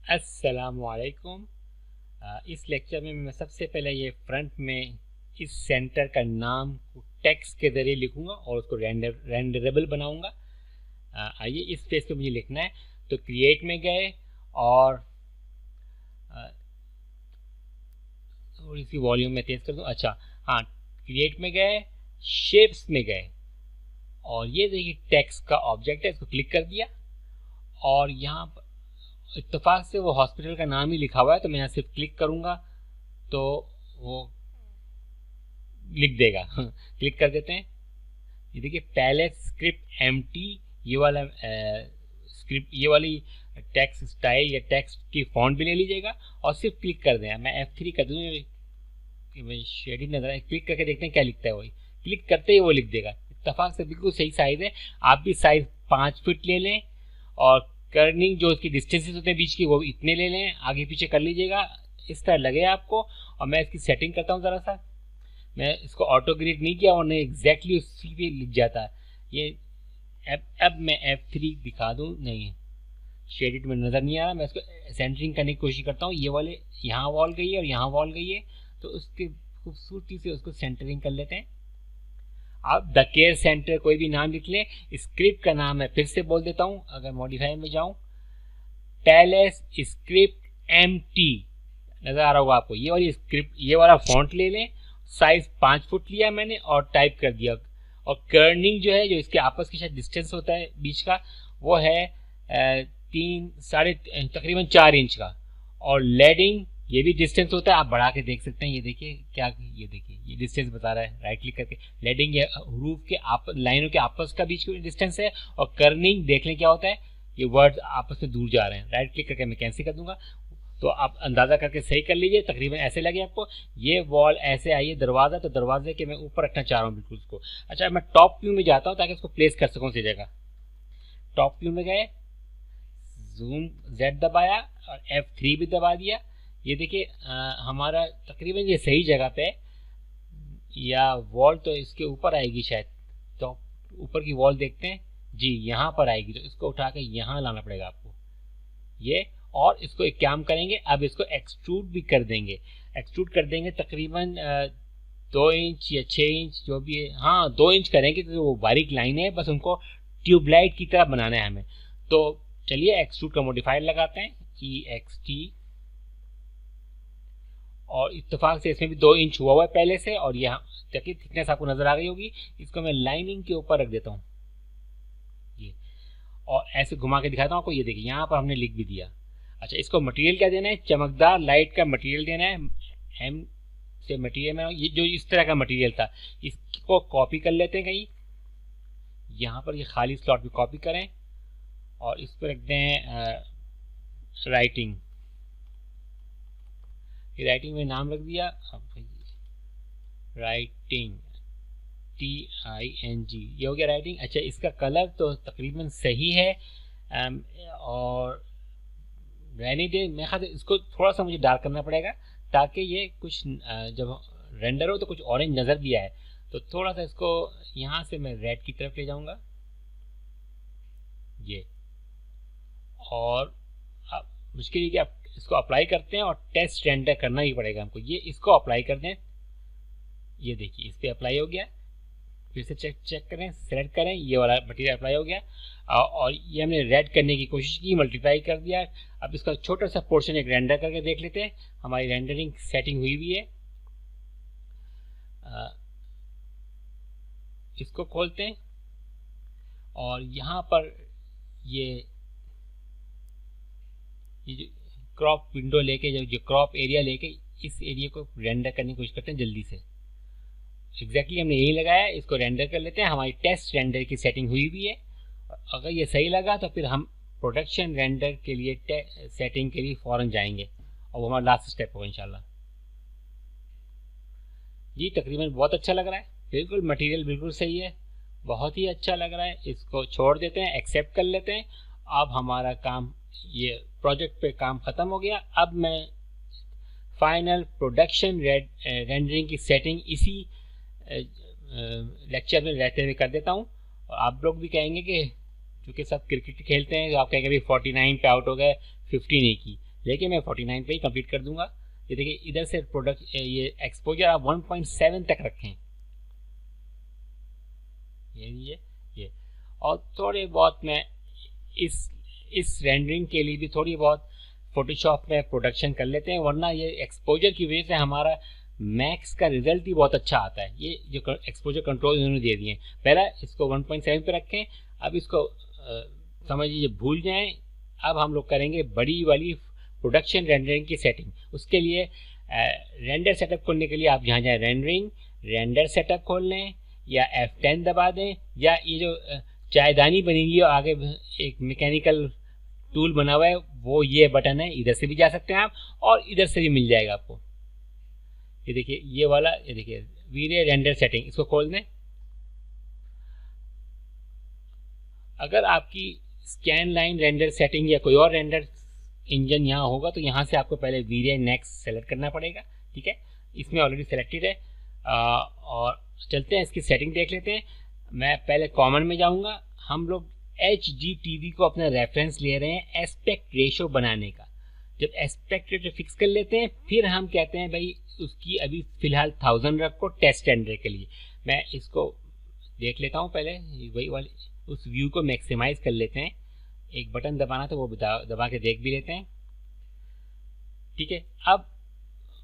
अस्सलामुअलैकुम। इस लेक्चर में मैं सबसे पहले ये फ्रंट में इस सेंटर का नाम टेक्स्ट के ज़रिए लिखूंगा और उसको रेंडरेबल बनाऊंगा। आइए इस पेज पे मुझे लिखना है, तो क्रिएट में गए और थोड़ी सी वॉल्यूम में तेज़ कर दूँ। अच्छा हाँ, क्रिएट में गए, शेप्स में गए और ये देखिए टेक्स्ट का ऑब्जेक्ट है, इसको क्लिक कर दिया और यहाँ पर इत्तेफाक से वो हॉस्पिटल का नाम ही लिखा हुआ है, तो मैं यहाँ सिर्फ क्लिक करूँगा तो वो लिख देगा। क्लिक कर देते हैं। ये देखिए पहले स्क्रिप्ट एम्प्टी, ये वाला स्क्रिप्ट, ये वाली टेक्स्ट स्टाइल या टेक्स्ट की फॉन्ट भी ले लीजिएगा और सिर्फ क्लिक कर दें। मैं F3 कर दूँ, शेडिंग नजर आए, क्लिक करके देखते हैं क्या लिखता है। वही क्लिक करते ही वो लिख देगा। इत्तेफाक से बिल्कुल सही साइज़ है। आप भी साइज़ 5 फीट ले लें और कर्निंग जो उसकी डिस्टेंसेस होते हैं बीच की वो इतने ले लें, आगे पीछे कर लीजिएगा, इस तरह लगे आपको। और मैं इसकी सेटिंग करता हूँ ज़रा सा। मैं इसको ऑटो ग्रिड नहीं किया और एग्जैक्टली उसी पे लिख जाता है ये। अब मैं F3 दिखा दूँ, नहीं शेडिड में नज़र नहीं आ रहा। मैं इसको सेंटरिंग करने की कोशिश करता हूँ। ये वाले यहाँ वॉल गई है और यहाँ वॉल गई है, तो उसकी खूबसूरती से उसको सेंटरिंग कर लेते हैं। आप द केयर सेंटर कोई भी नाम लिख लें। स्क्रिप्ट का नाम मैं फिर से बोल देता हूँ, अगर मॉडिफाई में जाऊँ, पैलेस स्क्रिप्ट एम्प्टी नज़र आ रहा होगा आपको। ये वाली स्क्रिप्ट, ये वाला फॉन्ट ले लें, साइज 5 फुट लिया मैंने और टाइप कर दिया। और कर्निंग जो है, जो इसके आपस की शायद डिस्टेंस होता है बीच का, वो है 3 4 इंच का। और लेडिंग, ये भी डिस्टेंस होता है, आप बढ़ा के देख सकते हैं। ये देखिए क्या, ये देखिए ये डिस्टेंस बता रहा है राइट क्लिक करके। लेडिंग ये हरूफ के लाइनों के आपस का बीच का डिस्टेंस है। और कर्निंग देख लें क्या होता है, ये वर्ड आपस में दूर जा रहे हैं। राइट क्लिक करके मैं कैंसिल कर दूंगा, तो आप अंदाजा करके सही कर लीजिए। तकरीबन ऐसे लगे आपको। ये वॉल ऐसे आई है, दरवाज़ा, तो दरवाजे के मैं ऊपर रखना चाह रहा हूँ बिल्कुल उसको। अच्छा मैं टॉप व्यू में जाता हूँ ताकि उसको प्लेस कर सकूँ उसी जगह। टॉप व्यू में गए, जूम Z दबाया और F3 भी दबा दिया। ये देखिए हमारा तकरीबन ये सही जगह पे है। या वॉल तो इसके ऊपर आएगी शायद, तो ऊपर की वॉल देखते हैं जी, यहाँ पर आएगी, तो इसको उठा के यहाँ लाना पड़ेगा आपको ये। और इसको एक काम करेंगे, अब इसको एक्सट्रूड भी कर देंगे। एक्सट्रूड कर देंगे तकरीबन 2 इंच या 6 इंच जो भी है, हाँ 2 इंच करेंगे, तो वो बारीक लाइन है, बस उनको ट्यूबलाइट की तरह बनाना है हमें। तो चलिए एक्सट्रूड का मॉडिफायर लगाते हैं, EXT। और इत्तेफाक से इसमें भी 2 इंच हुआ हुआ है पहले से। और यहाँ देखिए थिकनेस आपको नजर आ गई होगी। इसको मैं लाइनिंग के ऊपर रख देता हूँ ये, और ऐसे घुमा के दिखाता हूँ आपको। ये देखिए यहाँ पर हमने लिख भी दिया। अच्छा इसको मटेरियल क्या देना है, चमकदार लाइट का मटेरियल देना है। M से मटेरियल में ये जो इस तरह का मटेरियल था, इसको कॉपी कर लेते हैं कहीं। यहाँ पर ये खाली स्लॉट भी कॉपी करें और इस पर रख दें राइटिंग। ये राइटिंग में नाम रख दिया राइटिंग, TING, ये हो गया राइटिंग। अच्छा इसका कलर तो तकरीबन सही है। और रहने दे, मैं ख्याल इसको थोड़ा सा मुझे डार्क करना पड़ेगा ताकि ये कुछ जब रेंडर हो तो कुछ ऑरेंज नज़र भी आए। तो थोड़ा सा इसको यहाँ से मैं रेड की तरफ ले जाऊँगा ये। और अब मुश्किल है कि आप इसको अप्लाई करते हैं और टेस्ट रेंडर करना ही पड़ेगा हमको। ये इसको अप्लाई कर दें, ये देखिए इस पर अप्लाई हो गया। फिर से चेक करें, सेलेक्ट करें, ये वाला मटेरियल अप्लाई हो गया। और ये हमने रेड करने की कोशिश की, मल्टीप्लाई कर दिया। अब इसका छोटा सा पोर्शन एक रेंडर करके देख लेते हैं। हमारी रेंडरिंग सेटिंग हुई भी है। इसको खोलते हैं और यहाँ पर ये जो क्रॉप विंडो लेके, जो क्रॉप एरिया लेके इस एरिया को रेंडर करने की कोशिश करते हैं जल्दी से। एग्जैक्टली हमने यही लगाया, इसको रेंडर कर लेते हैं। हमारी टेस्ट रेंडर की सेटिंग हुई भी है। अगर ये सही लगा तो फिर हम प्रोडक्शन रेंडर के लिए सेटिंग के लिए फ़ौरन जाएंगे और वो हमारा लास्ट स्टेप होगा इंशाल्लाह। जी तकरीबन बहुत अच्छा लग रहा है, बिल्कुल मटेरियल बिल्कुल सही है, बहुत ही अच्छा लग रहा है। इसको छोड़ देते हैं, एक्सेप्ट कर लेते हैं। अब हमारा काम, ये प्रोजेक्ट पे काम ख़त्म हो गया। अब मैं फाइनल प्रोडक्शन रेंडरिंग की सेटिंग इसी लेक्चर में रहते हुए कर देता हूँ। और आप लोग भी कहेंगे कि चूँकि सब क्रिकेट खेलते हैं तो आप कहेंगे भाई 49 पे आउट हो गए, 50 नहीं की। लेकिन मैं 49 पे ही कंप्लीट कर दूंगा। ये देखिए इधर से प्रोडक्ट ये एक्सपोजर आप 1.7 तक रखें, ये और थोड़े बहुत मैं इस रेंडरिंग के लिए भी थोड़ी बहुत फोटोशॉप में प्रोडक्शन कर लेते हैं, वरना ये एक्सपोजर की वजह से हमारा मैक्स का रिजल्ट ही बहुत अच्छा आता है। ये जो एक्सपोजर कंट्रोल इन्होंने दे दिए हैं, पहला इसको 1.7 पे रखें, अब इसको समझ लीजिए भूल जाएं। अब हम लोग करेंगे बड़ी वाली प्रोडक्शन रेंडरिंग की सेटिंग। उसके लिए रेंडर सेटअप खोलने के लिए आप जहाँ जाएँ रेंडरिंग, रेंडर सेटअप खोल लें या F10 दबा दें, या ये जो चायदानी बनेगी और आगे एक मैकेनिकल टूल बना हुआ है वो ये बटन है, इधर से भी जा सकते हैं आप और इधर से भी मिल जाएगा आपको। ये देखिए ये वाला, ये देखिए वीरे रेंडर सेटिंग, इसको खोल दें। अगर आपकी स्कैन लाइन रेंडर सेटिंग या कोई और रेंडर इंजन यहाँ होगा तो यहाँ से आपको पहले वीरे नेक्स्ट सेलेक्ट करना पड़ेगा, ठीक है। इसमें ऑलरेडी सेलेक्टेड है। और चलते हैं इसकी सेटिंग देख लेते हैं। मैं पहले कॉमन में जाऊँगा। हम लोग HGTV को अपना रेफरेंस ले रहे हैं एस्पेक्ट रेशो बनाने का। जब एस्पेक्ट रेशो फिक्स कर लेते हैं फिर हम कहते हैं भाई उसकी अभी फ़िलहाल 1000 रखो टेस्ट रेंडर के लिए। मैं इसको देख लेता हूँ पहले, वही वाली उस व्यू को मैक्सिमाइज कर लेते हैं। एक बटन दबाना तो वो दबा के देख भी लेते हैं, ठीक है। अब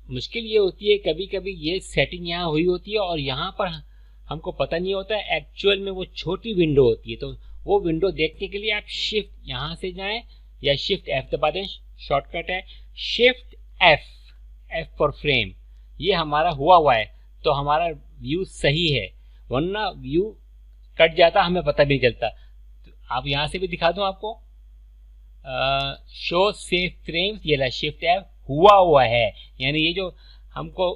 मुश्किल ये होती है कभी कभी ये सेटिंग यहाँ हुई होती है और यहाँ पर हमको पता नहीं होता है, एक्चुअल में वो छोटी विंडो होती है। तो वो विंडो देखने के लिए आप शिफ्ट यहाँ से जाएं या शिफ्ट F दबा दें, शॉर्टकट है शिफ्ट F फॉर फ्रेम। ये हमारा हुआ है तो हमारा व्यू सही है, वरना व्यू कट जाता हमें पता भी नहीं चलता। तो आप यहाँ से भी दिखा दूँ आपको, शो सेव फ्रेम्स, ये ला शिफ्ट F हुआ है, यानी ये जो हमको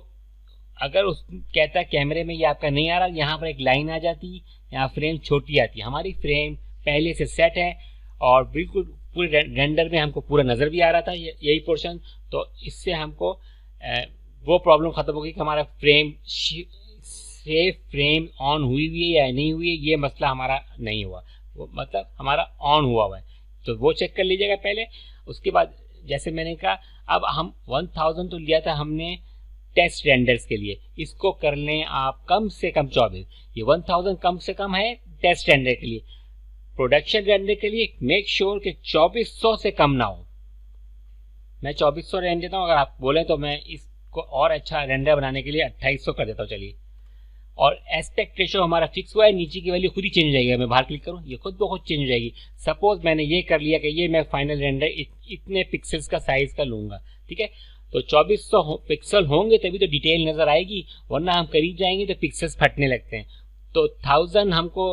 अगर उस कहता है कैमरे में ये आपका नहीं आ रहा, यहाँ पर एक लाइन आ जाती, यहाँ फ्रेम छोटी आती है। हमारी फ्रेम पहले से सेट है और बिल्कुल पूरे रेंडर में हमको पूरा नज़र भी आ रहा था यही पोर्शन। तो इससे हमको वो प्रॉब्लम ख़त्म हो गई कि हमारा फ्रेम ऑन हुई है या नहीं हुई है, ये मसला हमारा नहीं हुआ, वो मतलब हमारा ऑन हुआ है। तो वो चेक कर लीजिएगा पहले। उसके बाद जैसे मैंने कहा अब हम 1000 तो लिया था हमने टेस्ट रेंडर्स के लिए, इसको कर लें आप कम से कम 24। ये 1000 कम से कम है टेस्ट रेंडर के लिए। प्रोडक्शन रेंडर के लिए मेक श्योर कि 2400 से कम ना हो। मैं 2400 रेंडर देता हूँ, अगर आप बोलें तो मैं इसको और अच्छा रेंडर बनाने के लिए 2800 कर देता हूँ। चलिए, और एस्पेक्ट रेशो हमारा फिक्स हुआ है, नीचे की वैल्यू खुद ही चेंज हो जाएगी। मैं बाहर क्लिक करूँ ये खुद ब खुद चेंज हो जाएगी। सपोज मैंने ये कर लिया कि ये मैं फाइनल रेंडर इतने पिक्सल्स का साइज का लूँगा, ठीक है। तो 2400 पिक्सल होंगे तभी तो डिटेल नज़र आएगी, वरना हम करीब जाएंगे तो पिक्सल्स फटने लगते हैं। तो 1000 हमको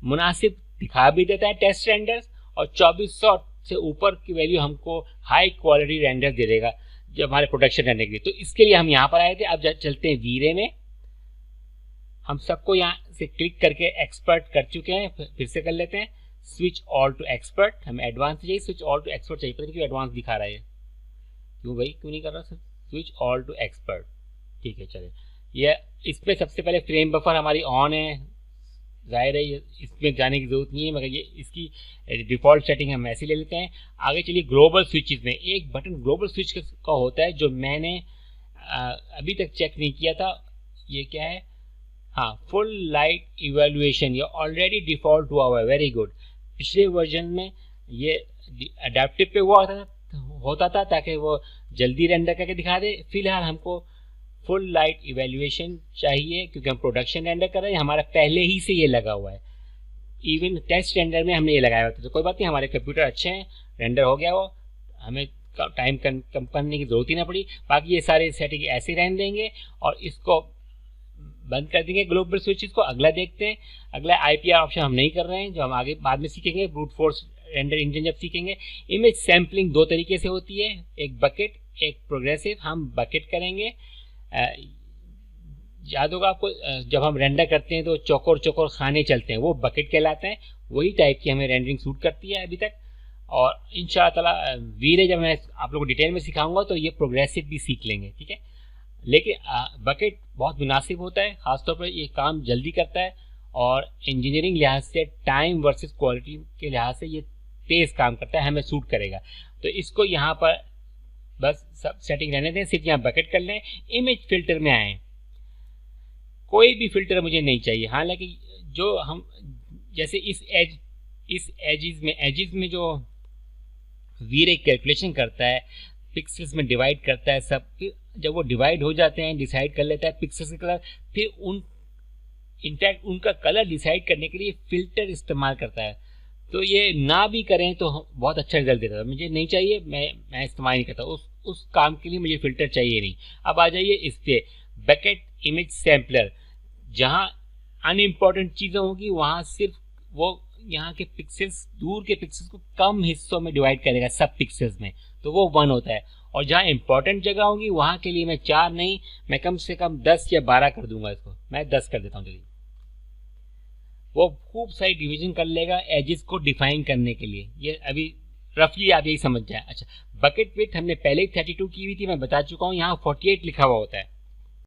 मुनासिब दिखा भी देता है टेस्ट रेंडर्स, और 2400 से ऊपर की वैल्यू हमको हाई क्वालिटी रेंडर दे देगा जब हमारे प्रोडक्शन रेंडर के लिए। तो इसके लिए हम यहाँ पर आए थे। अब चलते हैं वीरे में। हम सबको यहाँ से क्लिक करके एक्सपर्ट कर चुके हैं, फिर से कर लेते हैं स्विच ऑल टू एक्सपर्ट। हमें एडवांस चाहिए, स्विच ऑल टू एक्सपर्ट चाहिए, पता नहीं क्यों एडवांस दिखा रहा है, क्यों भाई, क्यों नहीं कर रहा sir. Switch all to expert, ठीक है। चलिए, ये इसमें सबसे पहले फ्रेम बफर हमारी ऑन है, जाहिर है इसमें जाने की जरूरत नहीं है, मगर ये इसकी डिफ़ॉल्ट सेटिंग हम ऐसे ले लेते हैं। आगे चलिए ग्लोबल स्विचेस में एक बटन ग्लोबल स्विच का होता है जो मैंने अभी तक चेक नहीं किया था। ये क्या है, हाँ, फुल लाइट इवेल्युएशन, ये ऑलरेडी डिफ़ॉल्ट हुआ है, वेरी गुड। पिछले वर्जन में ये अडेप्टिव पे हुआ होता था ताकि वो जल्दी रेंडर करके दिखा दे। फिलहाल हमको फुल लाइट इवेल्युएशन चाहिए क्योंकि हम प्रोडक्शन रेंडर कर रहे हैं, हमारा पहले ही से ये लगा हुआ है। इवन टेस्ट रेंडर में हमने ये लगाया हुआ था, तो कोई बात नहीं, हमारे कंप्यूटर अच्छे हैं, रेंडर हो गया वो, हमें टाइम कम करने की ज़रूरत ही ना पड़ी। बाकी ये सारे सेटिंग ऐसे रहने देंगे और इसको बंद कर देंगे ग्लोबल स्विचेस को। अगला देखते हैं। अगला IPR ऑप्शन हम नहीं कर रहे हैं, जो हम आगे बाद में सीखेंगे। ब्रूट फोर्स रेंडर इंजन जब सीखेंगे। इमेज सैम्पलिंग दो तरीके से होती है, एक बकेट, एक प्रोग्रेसिव। हम बकेट करेंगे। याद होगा आपको, जब हम रेंडर करते हैं तो चौकोर चौकोर खाने चलते हैं, वो बकेट कहलाते हैं। वही टाइप की हमें रेंडरिंग सूट करती है अभी तक। और इंशाअल्लाह वीरे जब मैं आप लोगों को डिटेल में सिखाऊंगा तो ये प्रोग्रेसिव भी सीख लेंगे, ठीक है। लेकिन बकेट बहुत मुनासिब होता है, ख़ासतौर पर ये काम जल्दी करता है और इंजीनियरिंग लिहाज से, टाइम वर्सेस क्वालिटी के लिहाज से ये तेज़ काम करता है, हमें सूट करेगा। तो इसको यहाँ पर बस सब सेटिंग रहने दें, सिर्फ यहाँ बकेट कर लें। इमेज फिल्टर में आए, कोई भी फिल्टर मुझे नहीं चाहिए। हालांकि जो हम जैसे इस एजिज में जो वीर एक कैलकुलेशन करता है, पिक्सेल्स में डिवाइड करता है सब, फिर जब वो डिवाइड हो जाते हैं डिसाइड कर लेता है पिक्सेल्स का कलर, फिर इनफैक्ट उनका कलर डिसाइड करने के लिए फिल्टर इस्तेमाल करता है। तो ये ना भी करें तो बहुत अच्छा रिजल्ट देता है। मुझे नहीं चाहिए, मैं इस्तेमाल नहीं करता, उस काम के लिए मुझे फिल्टर चाहिए नहीं। अब आ जाइए इस पे बकेट इमेज सैम्पलर। जहाँ अनइम्पॉर्टेंट चीज़ें होंगी वहाँ सिर्फ वो यहाँ के पिक्सेल्स, दूर के पिक्सेल्स को कम हिस्सों में डिवाइड करेगा सब पिक्सेल्स में, तो वो 1 होता है। और जहाँ इंपॉर्टेंट जगह होगी वहाँ के लिए मैं 4 नहीं, मैं कम से कम 10 या 12 कर दूंगा। इसको मैं 10 कर देता हूँ। चलिए, वो खूब सारी डिवीजन कर लेगा एजेस को डिफाइन करने के लिए। ये अभी रफली आप यही समझ जाए। अच्छा, बकेट विड्थ हमने पहले ही 32 की हुई थी, मैं बता चुका हूँ। यहाँ 48 लिखा हुआ होता है।